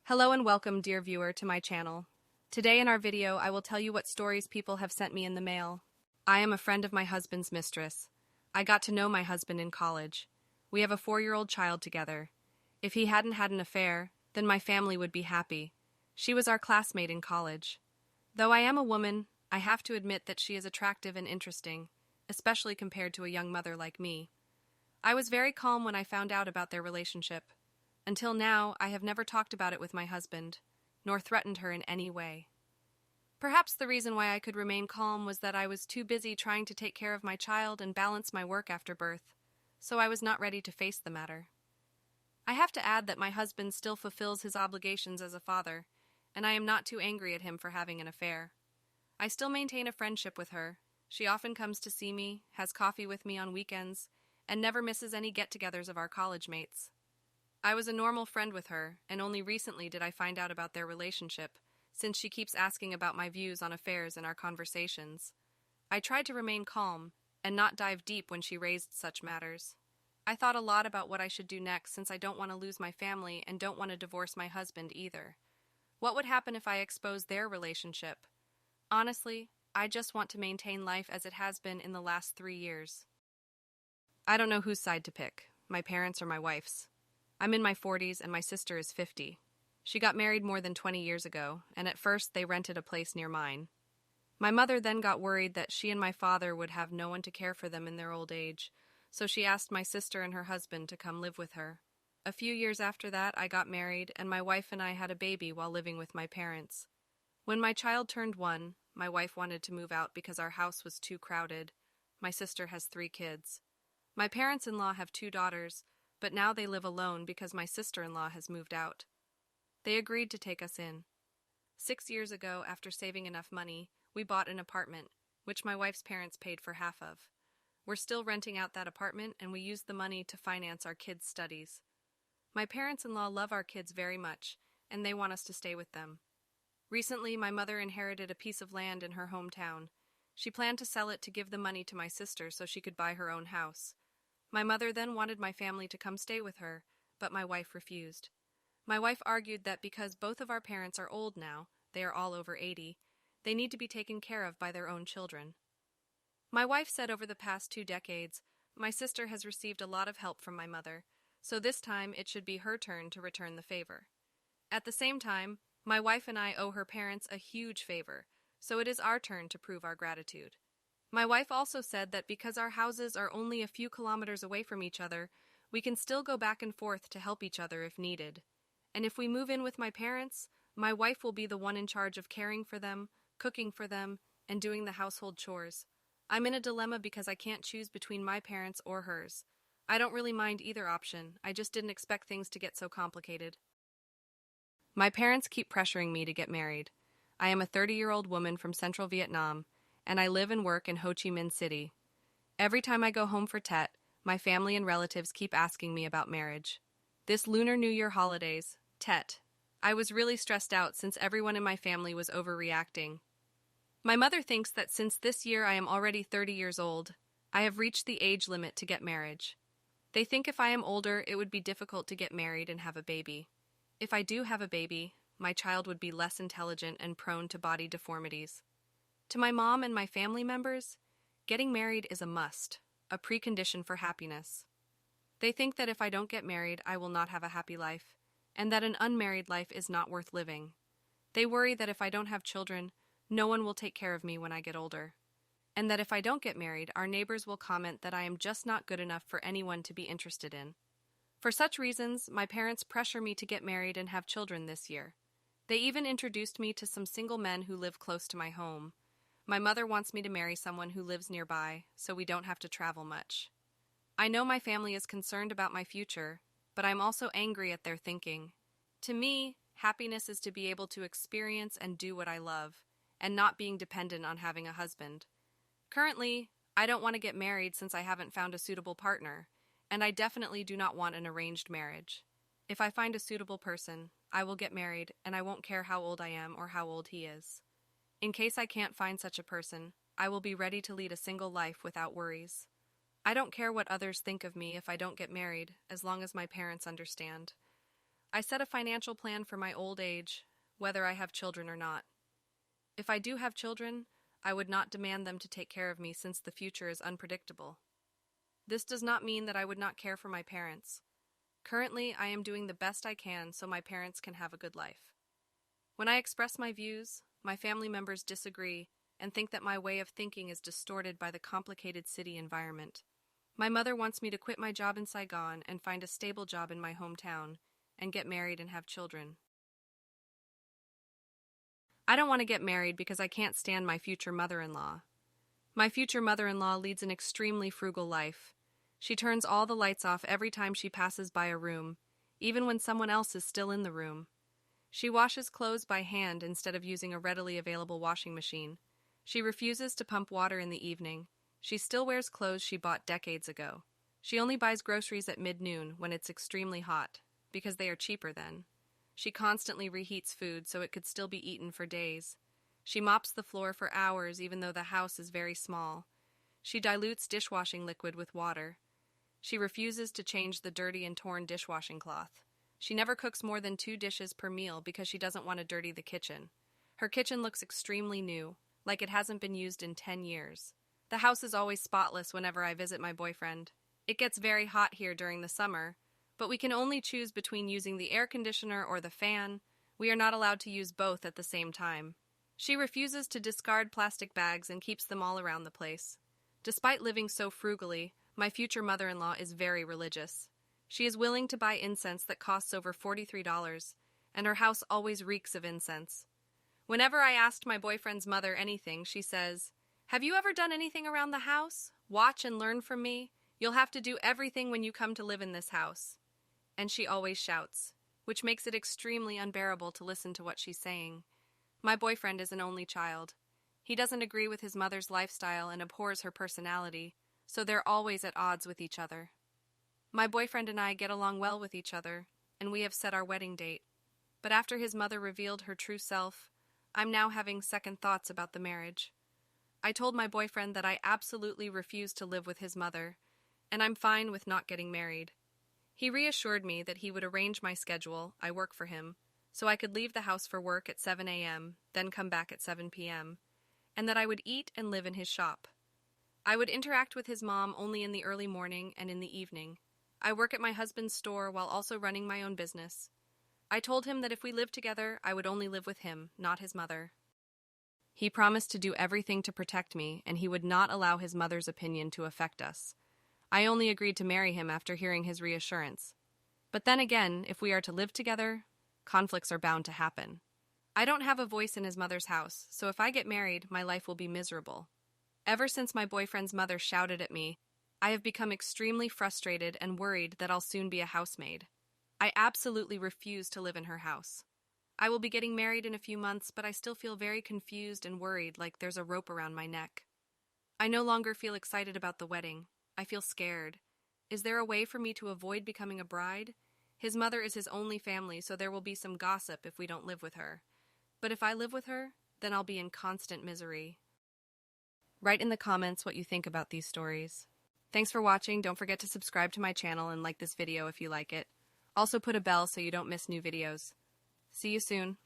Hello and welcome, dear viewer, to my channel. Today in our video, I will tell you what stories people have sent me in the mail. I am a friend of my husband's mistress. I got to know my husband in college. We have a 4-year-old child together. If he hadn't had an affair, then my family would be happy. She was our classmate in college. Though I am a woman, I have to admit that she is attractive and interesting, especially compared to a young mother like me. I was very calm when I found out about their relationship. Until now, I have never talked about it with my husband, nor threatened her in any way. Perhaps the reason why I could remain calm was that I was too busy trying to take care of my child and balance my work after birth, so I was not ready to face the matter. I have to add that my husband still fulfills his obligations as a father, and I am not too angry at him for having an affair. I still maintain a friendship with her. She often comes to see me, has coffee with me on weekends, and never misses any get-togethers of our college mates. I was a normal friend with her, and only recently did I find out about their relationship, since she keeps asking about my views on affairs in our conversations. I tried to remain calm, and not dive deep when she raised such matters. I thought a lot about what I should do next, since I don't want to lose my family and don't want to divorce my husband either. What would happen if I exposed their relationship? Honestly, I just want to maintain life as it has been in the last 3 years. I don't know whose side to pick, my parents or my wife's. I'm in my 40s and my sister is 50. She got married more than 20 years ago, and at first they rented a place near mine. My mother then got worried that she and my father would have no one to care for them in their old age, so she asked my sister and her husband to come live with her. A few years after that, I got married, and my wife and I had a baby while living with my parents. When my child turned 1, my wife wanted to move out because our house was too crowded. My sister has 3 kids. My parents-in-law have 2 daughters, but now they live alone because my sister-in-law has moved out. They agreed to take us in. 6 years ago, after saving enough money, we bought an apartment, which my wife's parents paid for half of. We're still renting out that apartment, and we used the money to finance our kids' studies. My parents-in-law love our kids very much, and they want us to stay with them. Recently, my mother inherited a piece of land in her hometown. She planned to sell it to give the money to my sister so she could buy her own house. My mother then wanted my family to come stay with her, but my wife refused. My wife argued that because both of our parents are old now, they are all over 80, they need to be taken care of by their own children. My wife said over the past 2 decades, my sister has received a lot of help from my mother, so this time it should be her turn to return the favor. At the same time, my wife and I owe her parents a huge favor, so it is our turn to prove our gratitude. My wife also said that because our houses are only a few kilometers away from each other, we can still go back and forth to help each other if needed. And if we move in with my parents, my wife will be the one in charge of caring for them, cooking for them, and doing the household chores. I'm in a dilemma because I can't choose between my parents or hers. I don't really mind either option, I just didn't expect things to get so complicated. My parents keep pressuring me to get married. I am a 30-year-old woman from central Vietnam, and I live and work in Ho Chi Minh City. Every time I go home for Tet, my family and relatives keep asking me about marriage. This Lunar New Year holidays, Tet, I was really stressed out since everyone in my family was overreacting. My mother thinks that since this year I am already 30 years old, I have reached the age limit to get marriage. They think if I am older, it would be difficult to get married and have a baby. If I do have a baby, my child would be less intelligent and prone to body deformities. To my mom and my family members, getting married is a must, a precondition for happiness. They think that if I don't get married, I will not have a happy life, and that an unmarried life is not worth living. They worry that if I don't have children, no one will take care of me when I get older, and that if I don't get married, our neighbors will comment that I am just not good enough for anyone to be interested in. For such reasons, my parents pressure me to get married and have children this year. They even introduced me to some single men who live close to my home. My mother wants me to marry someone who lives nearby, so we don't have to travel much. I know my family is concerned about my future, but I'm also angry at their thinking. To me, happiness is to be able to experience and do what I love, and not being dependent on having a husband. Currently, I don't want to get married since I haven't found a suitable partner, and I definitely do not want an arranged marriage. If I find a suitable person, I will get married, and I won't care how old I am or how old he is. In case I can't find such a person, I will be ready to lead a single life without worries. I don't care what others think of me if I don't get married, as long as my parents understand. I set a financial plan for my old age, whether I have children or not. If I do have children, I would not demand them to take care of me since the future is unpredictable. This does not mean that I would not care for my parents. Currently, I am doing the best I can so my parents can have a good life. When I express my views, my family members disagree and think that my way of thinking is distorted by the complicated city environment. My mother wants me to quit my job in Saigon and find a stable job in my hometown and get married and have children. I don't want to get married because I can't stand my future mother-in-law. My future mother-in-law leads an extremely frugal life. She turns all the lights off every time she passes by a room, even when someone else is still in the room. She washes clothes by hand instead of using a readily available washing machine. She refuses to pump water in the evening. She still wears clothes she bought decades ago. She only buys groceries at mid-noon when it's extremely hot, because they are cheaper then. She constantly reheats food so it could still be eaten for days. She mops the floor for hours even though the house is very small. She dilutes dishwashing liquid with water. She refuses to change the dirty and torn dishwashing cloth. She never cooks more than 2 dishes per meal because she doesn't want to dirty the kitchen. Her kitchen looks extremely new, like it hasn't been used in 10 years. The house is always spotless whenever I visit my boyfriend. It gets very hot here during the summer, but we can only choose between using the air conditioner or the fan. We are not allowed to use both at the same time. She refuses to discard plastic bags and keeps them all around the place. Despite living so frugally, my future mother-in-law is very religious. She is willing to buy incense that costs over $43, and her house always reeks of incense. Whenever I asked my boyfriend's mother anything, she says, "Have you ever done anything around the house? Watch and learn from me. You'll have to do everything when you come to live in this house." And she always shouts, which makes it extremely unbearable to listen to what she's saying. My boyfriend is an only child. He doesn't agree with his mother's lifestyle and abhors her personality, so they're always at odds with each other. My boyfriend and I get along well with each other, and we have set our wedding date. But after his mother revealed her true self, I'm now having second thoughts about the marriage. I told my boyfriend that I absolutely refuse to live with his mother, and I'm fine with not getting married. He reassured me that he would arrange my schedule, I work for him, so I could leave the house for work at 7 a.m., then come back at 7 p.m., and that I would eat and live in his shop. I would interact with his mom only in the early morning and in the evening. I work at my husband's store while also running my own business. I told him that if we lived together, I would only live with him, not his mother. He promised to do everything to protect me, and he would not allow his mother's opinion to affect us. I only agreed to marry him after hearing his reassurance. But then again, if we are to live together, conflicts are bound to happen. I don't have a voice in his mother's house, so if I get married, my life will be miserable. Ever since my boyfriend's mother shouted at me, I have become extremely frustrated and worried that I'll soon be a housemaid. I absolutely refuse to live in her house. I will be getting married in a few months, but I still feel very confused and worried, like there's a rope around my neck. I no longer feel excited about the wedding. I feel scared. Is there a way for me to avoid becoming a bride? His mother is his only family, so there will be some gossip if we don't live with her. But if I live with her, then I'll be in constant misery. Write in the comments what you think about these stories. Thanks for watching. Don't forget to subscribe to my channel and like this video if you like it. Also put a bell so you don't miss new videos. See you soon.